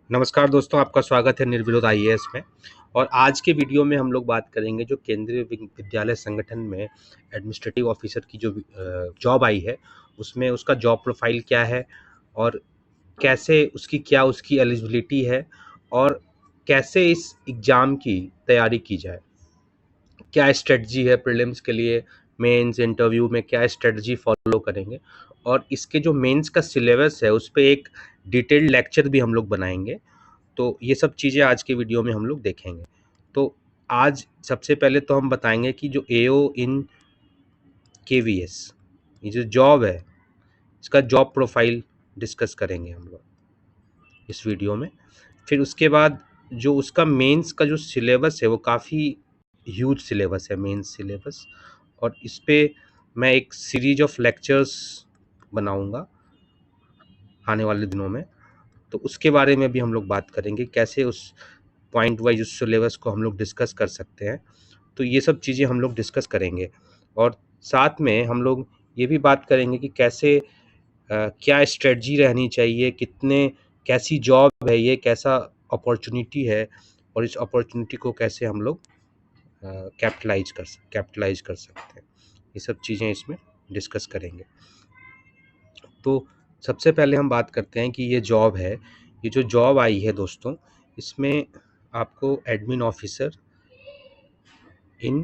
नमस्कार दोस्तों, आपका स्वागत है निर्विरोध आईएएस में। और आज के वीडियो में हम लोग बात करेंगे जो केंद्रीय विद्यालय संगठन में एडमिनिस्ट्रेटिव ऑफिसर की जो जॉब आई है, उसमें उसका जॉब प्रोफाइल क्या है और कैसे उसकी एलिजिबिलिटी है और कैसे इस एग्ज़ाम की तैयारी की जाए। क्या स्ट्रेटजी है प्रीलिम्स के लिए, मेंस इंटरव्यू में क्या स्ट्रेटजी फॉलो करेंगे, और इसके जो मेंस का सिलेबस है उस पे एक डिटेल्ड लेक्चर भी हम लोग बनाएंगे। तो ये सब चीज़ें आज के वीडियो में हम लोग देखेंगे। तो आज सबसे पहले तो हम बताएंगे कि जो एओ इन केवीएस, ये जो जॉब है, इसका जॉब प्रोफाइल डिस्कस करेंगे हम लोग इस वीडियो में। फिर उसके बाद जो उसका मेंस का जो सिलेबस है वो काफ़ी ह्यूज सिलेबस है, मेंस सिलेबस, और इस पे मैं एक सीरीज ऑफ लेक्चर्स बनाऊंगा आने वाले दिनों में। तो उसके बारे में भी हम लोग बात करेंगे, कैसे उस पॉइंट वाइज उस सिलेबस को हम लोग डिस्कस कर सकते हैं। तो ये सब चीज़ें हम लोग डिस्कस करेंगे, और साथ में हम लोग ये भी बात करेंगे कि कैसे क्या स्ट्रेटजी रहनी चाहिए, कैसी जॉब है ये, कैसा अपॉर्चुनिटी है, और इस अपॉर्चुनिटी को कैसे हम लोग कैपिटलाइज कर सकते हैं। ये सब चीज़ें इसमें डिस्कस करेंगे। तो सबसे पहले हम बात करते हैं कि ये जॉब है, ये जो जॉब आई है दोस्तों, इसमें आपको एडमिन ऑफिसर इन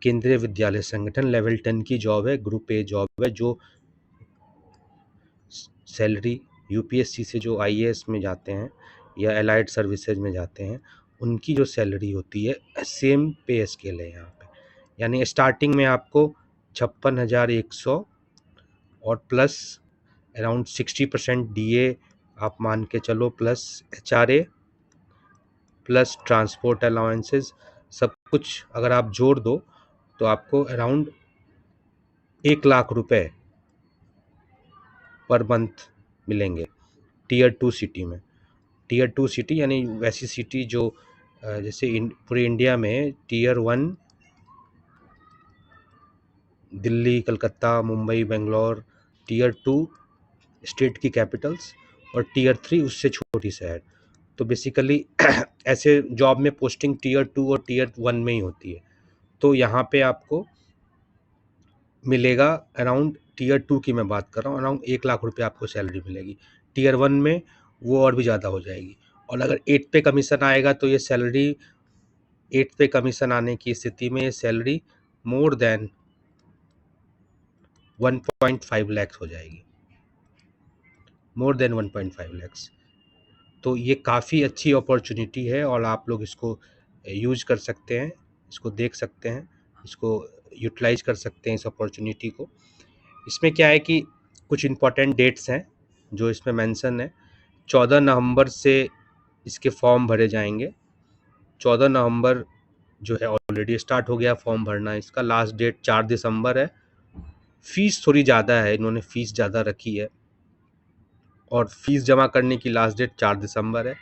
केंद्रीय विद्यालय संगठन लेवल 10 की जॉब है, ग्रुप ए जॉब है। जो सैलरी यूपीएससी से जो आईएएस में जाते हैं या एलाइड सर्विसेज में जाते हैं, उनकी जो सैलरी होती है सेम पे स्केल है यहाँ पे। यानी स्टार्टिंग में आपको 56,100 और प्लस अराउंड 60% डीए आप मान के चलो, plus HRA, plus transport allowances, सब कुछ अगर आप जोड़ दो तो आपको अराउंड 1,00,000 रुपए पर मंथ मिलेंगे टीयर 2 सिटी में। टीयर 2 सिटी यानी वैसी सिटी जो जैसे पूरे इंडिया में tier 1 Delhi, Calcutta, Mumbai, Bangalore, tier 2 state की कैपिटल्स, और टीयर 3 उससे छोटी शहर। तो बेसिकली ऐसे जॉब में पोस्टिंग टीयर 2 और टीयर 1 में ही होती है। तो यहाँ पे आपको मिलेगा अराउंड, टीयर 2 की मैं बात कर रहा हूँ, अराउंड 1,00,000 रुपये आपको सैलरी मिलेगी। टीयर 1 में वो और भी ज़्यादा हो जाएगी। और अगर 8 पे कमीशन आएगा तो ये सैलरी, 8 पे कमीशन आने की स्थिति में ये सैलरी मोर देन 1.5 लैक्स हो जाएगी, मोर देन 1.5 लैक्स। तो ये काफ़ी अच्छी अपॉर्चुनिटी है और आप लोग इसको यूज कर सकते हैं, इसको देख सकते हैं, इसको यूटिलाइज कर सकते हैं इस अपॉर्चुनिटी को। इसमें क्या है कि कुछ इम्पोर्टेंट डेट्स हैं जो इसमें मेंशन है। 14 नवंबर से इसके फॉर्म भरे जाएंगे। 14 नवंबर जो है ऑलरेडी स्टार्ट हो गया फॉर्म भरना, इसका लास्ट डेट 4 दिसंबर है। फीस थोड़ी ज़्यादा है, इन्होंने फीस ज़्यादा रखी है, और फीस जमा करने की लास्ट डेट 4 दिसंबर है।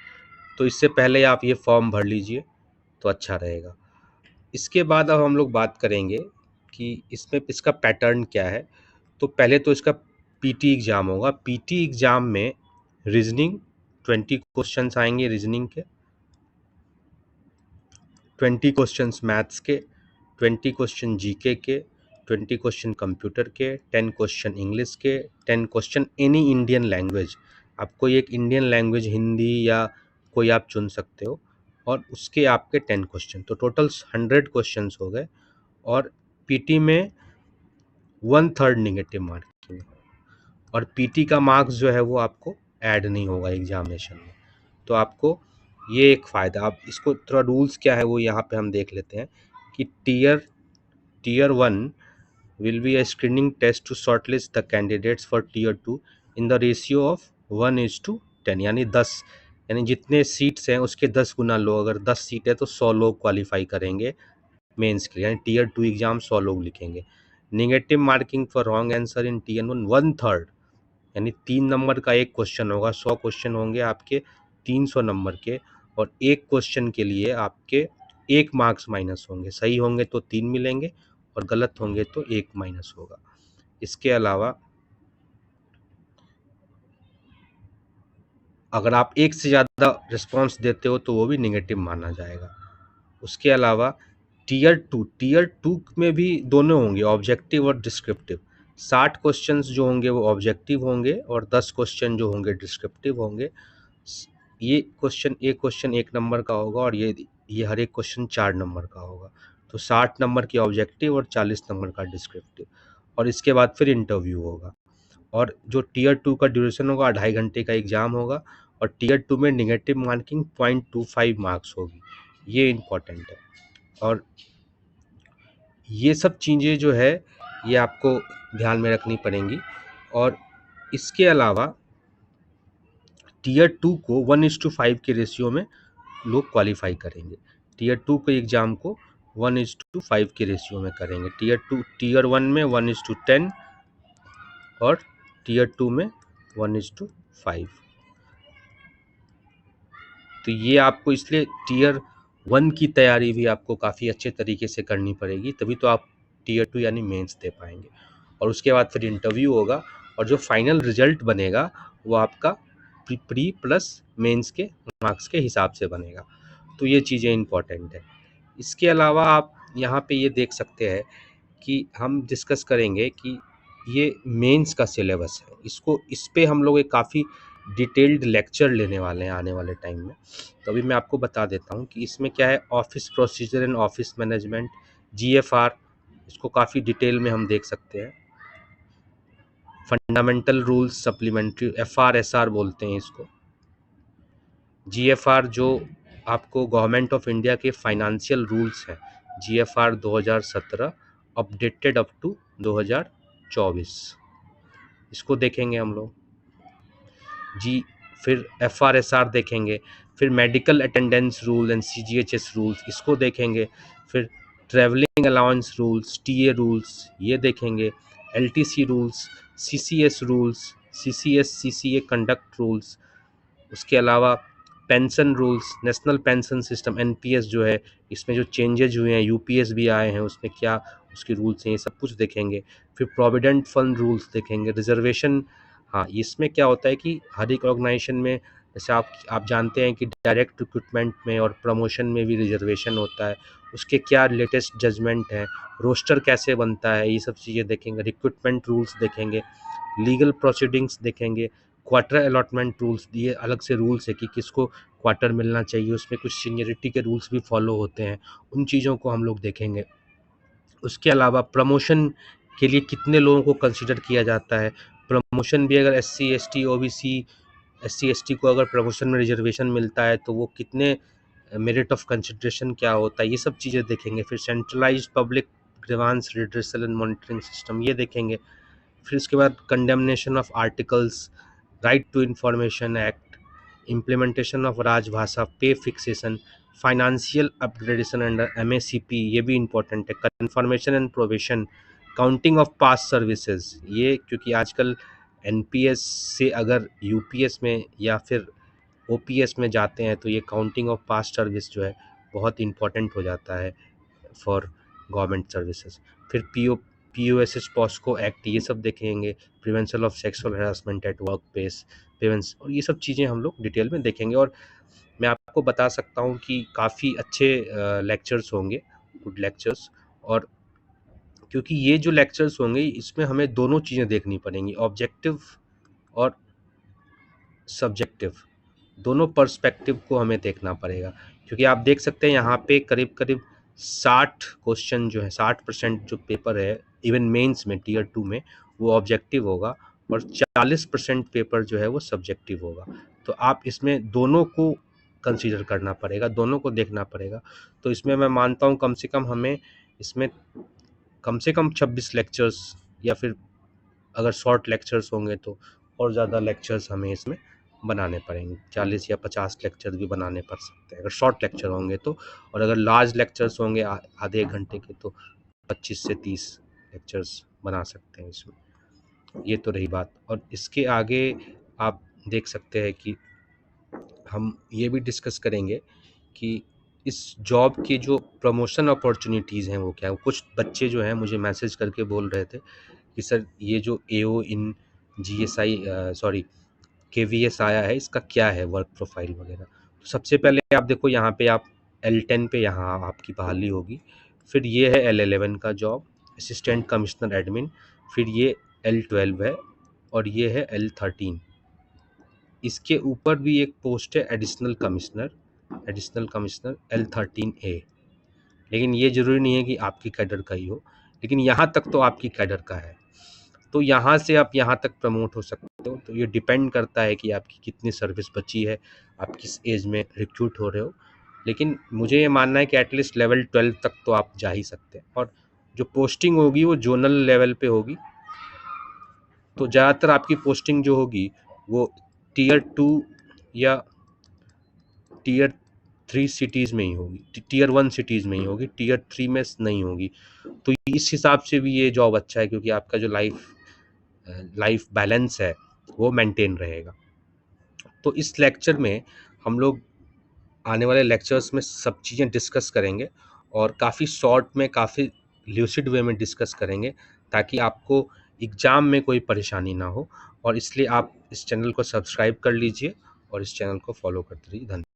तो इससे पहले आप ये फॉर्म भर लीजिए तो अच्छा रहेगा। इसके बाद अब हम लोग बात करेंगे कि इसमें इसका पैटर्न क्या है। तो पहले तो इसका पीटी एग्ज़ाम होगा। पीटी एग्ज़ाम में रीजनिंग 20 क्वेश्चंस आएंगे, रीजनिंग के 20 क्वेश्चंस मैथ्स के, 20 क्वेश्चन जीके के, 20 क्वेश्चन कंप्यूटर के, 10 क्वेश्चन इंग्लिश के, 10 क्वेश्चन एनी इंडियन लैंग्वेज। आप कोई एक इंडियन लैंग्वेज, हिंदी या कोई आप चुन सकते हो, और उसके आपके 10 क्वेश्चन, तो टोटल 100 क्वेश्चंस हो गए। और पीटी में 1/3 नेगेटिव मार्किंग, और पीटी का मार्क्स जो है वो आपको ऐड नहीं होगा एग्जामिनेशन में। तो आपको ये एक फ़ायदा, आप इसको थोड़ा रूल्स क्या है वो यहाँ पे हम देख लेते हैं कि tier 1 will be a screening test to shortlist the candidates for tier 2 in the ratio of 1:10, यानी 10, यानी जितने सीट्स हैं उसके 10 गुना लो। अगर 10 सीट है तो 100 लोग क्वालिफाई करेंगे मेंस के लिए, यानी टीयर 2 एग्जाम 100 लोग लिखेंगे। Negative marking for wrong answer in tier 1 1/3, यानी 3 नंबर का एक क्वेश्चन होगा। 100 क्वेश्चन होंगे आपके 300 नंबर के, और एक क्वेश्चन के लिए आपके 1 मार्क्स माइनस होंगे। सही होंगे तो 3 मिलेंगे और गलत होंगे तो 1 माइनस होगा। इसके अलावा अगर आप एक से ज़्यादा रिस्पॉन्स देते हो तो वो भी नेगेटिव माना जाएगा। उसके अलावा टीयर टू में भी दोनों होंगे, ऑब्जेक्टिव और डिस्क्रिप्टिव। 60 क्वेश्चंस जो होंगे वो ऑब्जेक्टिव होंगे और 10 क्वेश्चन जो होंगे डिस्क्रिप्टिव होंगे। ये क्वेश्चन 1 नंबर का होगा और ये हर एक क्वेश्चन 4 नंबर का होगा। तो 60 नंबर की ऑब्जेक्टिव और 40 नंबर का डिस्क्रिप्टिव, और इसके बाद फिर इंटरव्यू होगा। और जो टीयर टू का ड्यूरेशन होगा 2.5 घंटे का एग्जाम होगा, और टीयर टू में निगेटिव मार्किंग 0.25 मार्क्स होगी। ये इम्पॉर्टेंट है। और ये सब चीज़ें जो है ये आपको ध्यान में रखनी पड़ेंगी। और इसके अलावा टीयर टू को 1:5 के रेशियो में लोग क्वालिफाई करेंगे। टीयर टू के एग्ज़ाम को 1:5 के रेशियो में करेंगे। टीयर वन में 1:10 और टीयर टू में 1:5। तो ये आपको इसलिए टीयर वन की तैयारी भी आपको काफ़ी अच्छे तरीके से करनी पड़ेगी, तभी तो आप टीयर टू यानी मेंस दे पाएंगे। और उसके बाद फिर इंटरव्यू होगा, और जो फाइनल रिजल्ट बनेगा वो आपका प्री प्लस मेंस के मार्क्स के हिसाब से बनेगा। तो ये चीज़ें इंपॉर्टेंट है। इसके अलावा आप यहाँ पे ये देख सकते हैं कि हम डिस्कस करेंगे कि ये मेंस का सिलेबस है, इस पे हम लोग एक काफ़ी डिटेल्ड लेक्चर लेने वाले हैं आने वाले टाइम में। तो अभी मैं आपको बता देता हूँ कि इसमें क्या है। Office procedure and office management, GFR, इसको काफ़ी डिटेल में हम देख सकते हैं। फंडामेंटल रूल्स सप्लीमेंट्री, एफआरएसआर बोलते हैं इसको। जीएफआर जो आपको गवर्नमेंट ऑफ इंडिया के फाइनेंशियल रूल्स हैं, जीएफआर 2017 अपडेटेड अप टू 2024, इसको देखेंगे हम लोग। फिर एफआरएसआर देखेंगे, फिर medical attendance rule and CGHS rules, इसको देखेंगे। फिर travelling allowance rules, TA rules, ये देखेंगे। LTC rules, CCS rules, CCA conduct rules. उसके अलावा pension rules, national pension system NPS जो है, इसमें जो चेंजेज हुए हैं, यूपीएस भी आए हैं, उसमें क्या उसके रूल्स हैं, ये सब कुछ देखेंगे। फिर प्रोविडेंट फंड रूल्स देखेंगे। रिजर्वेशन, हाँ, इसमें क्या होता है कि हर एक ऑर्गेनाइजेशन में, जैसे आप जानते हैं कि डायरेक्ट रिक्रूटमेंट में और प्रमोशन में भी रिजर्वेशन होता है, उसके क्या लेटेस्ट जजमेंट है, रोस्टर कैसे बनता है, ये सब चीज़ें देखेंगे। रिक्रूटमेंट रूल्स देखेंगे, लीगल प्रोसीडिंग्स देखेंगे। क्वार्टर अलॉटमेंट रूल्स, ये अलग से रूल्स है कि किसको क्वार्टर मिलना चाहिए, उसमें कुछ सीनियरिटी के रूल्स भी फॉलो होते हैं, उन चीज़ों को हम लोग देखेंगे। उसके अलावा प्रमोशन के लिए कितने लोगों को कंसिडर किया जाता है, प्रमोशन भी अगर SC ST OBC, SC ST को अगर प्रमोशन में रिजर्वेशन मिलता है तो वो कितने मेरिट ऑफ कंसिडरेशन क्या होता है, ये सब चीज़ें देखेंगे। फिर centralized public grievance redressal and monitoring system, ये देखेंगे। फिर उसके बाद condemnation of articles, right to information act, implementation of Rajbhasha, pay fixation, financial upgradation under MACP, ये भी इम्पोर्टेंट है। Confirmation and provision, counting of past services, ये क्योंकि आजकल एनपीएस से अगर यूपीएस में या फिर ओपीएस में जाते हैं तो ये काउंटिंग ऑफ पास सर्विस जो है बहुत इंपॉर्टेंट हो जाता है फॉर गवर्नमेंट सर्विसेज। फिर पीओएसएच पॉस्को एक्ट, ये सब देखेंगे। Prevention of sexual harassment at work place, prevention, और ये सब चीज़ें हम लोग डिटेल में देखेंगे। और मैं आपको बता सकता हूँ कि काफ़ी अच्छे लेक्चर्स होंगे, गुड लेक्चर्स। और क्योंकि ये जो लेक्चर्स होंगे इसमें हमें दोनों चीज़ें देखनी पड़ेंगी, ऑब्जेक्टिव और सब्जेक्टिव, दोनों पर्सपेक्टिव को हमें देखना पड़ेगा। क्योंकि आप देख सकते हैं यहाँ पे करीब करीब 60 क्वेश्चन जो है, 60% जो पेपर है इवन मेंस में टीयर टू में, वो ऑब्जेक्टिव होगा, और 40% पेपर जो है वो सब्जेक्टिव होगा। तो आप इसमें दोनों को कंसीडर करना पड़ेगा, दोनों को देखना पड़ेगा। तो इसमें मैं मानता हूँ कम से कम हमें इसमें कम से कम 26 लेक्चर्स, या फिर अगर शॉर्ट लेक्चर्स होंगे तो और ज़्यादा लेक्चर्स हमें इसमें बनाने पड़ेंगे। 40 या 50 लेक्चर भी बनाने पड़ सकते हैं अगर शॉर्ट लेक्चर होंगे तो। और अगर लार्ज लेक्चर्स होंगे आधे एक घंटे के, तो 25 से 30 लेक्चर्स बना सकते हैं इसमें। ये तो रही बात। और इसके आगे आप देख सकते हैं कि हम ये भी डिस्कस करेंगे कि इस जॉब की जो प्रमोशन अपॉर्चुनिटीज़ हैं वो क्या है। कुछ बच्चे जो हैं मुझे मैसेज करके बोल रहे थे कि सर ये जो एओ इन जीएसआई, सॉरी, KVS आया है, इसका क्या है वर्क प्रोफाइल वगैरह। तो सबसे पहले आप देखो यहाँ पे आप L10 पे यहाँ आपकी बहाली होगी, फिर ये है L11 का जॉब असिस्टेंट कमिश्नर एडमिन, फिर ये L12 है और ये है L13। इसके ऊपर भी एक पोस्ट है एडिशनल कमिश्नर L13A, लेकिन ये ज़रूरी नहीं है कि आपकी कैडर का ही हो, लेकिन यहाँ तक तो आपकी कैडर का है, तो यहाँ से आप यहाँ तक प्रमोट हो सकते हो। तो ये डिपेंड करता है कि आपकी कितनी सर्विस बची है, आप किस एज में रिक्रूट हो रहे हो, लेकिन मुझे ये मानना है कि एटलीस्ट लेवल 12 तक तो आप जा ही सकते हैं। और जो पोस्टिंग होगी वो जोनल लेवल पे होगी, तो ज़्यादातर आपकी पोस्टिंग जो होगी वो टीयर 2 या टीयर 3 सिटीज़ में ही होगी, टीयर 1 सिटीज़ में ही होगी, टीयर 3 में नहीं होगी। तो इस हिसाब से भी ये जॉब अच्छा है, क्योंकि आपका जो लाइफ बैलेंस है वो मेंटेन रहेगा। तो इस लेक्चर में हम लोग आने वाले लेक्चर्स में सब चीज़ें डिस्कस करेंगे, और काफ़ी शॉर्ट में, काफ़ी ल्यूसिड वे में डिस्कस करेंगे, ताकि आपको एग्ज़ाम में कोई परेशानी ना हो। और इसलिए आप इस चैनल को सब्सक्राइब कर लीजिए और इस चैनल को फॉलो करते रहिए। धन्यवाद।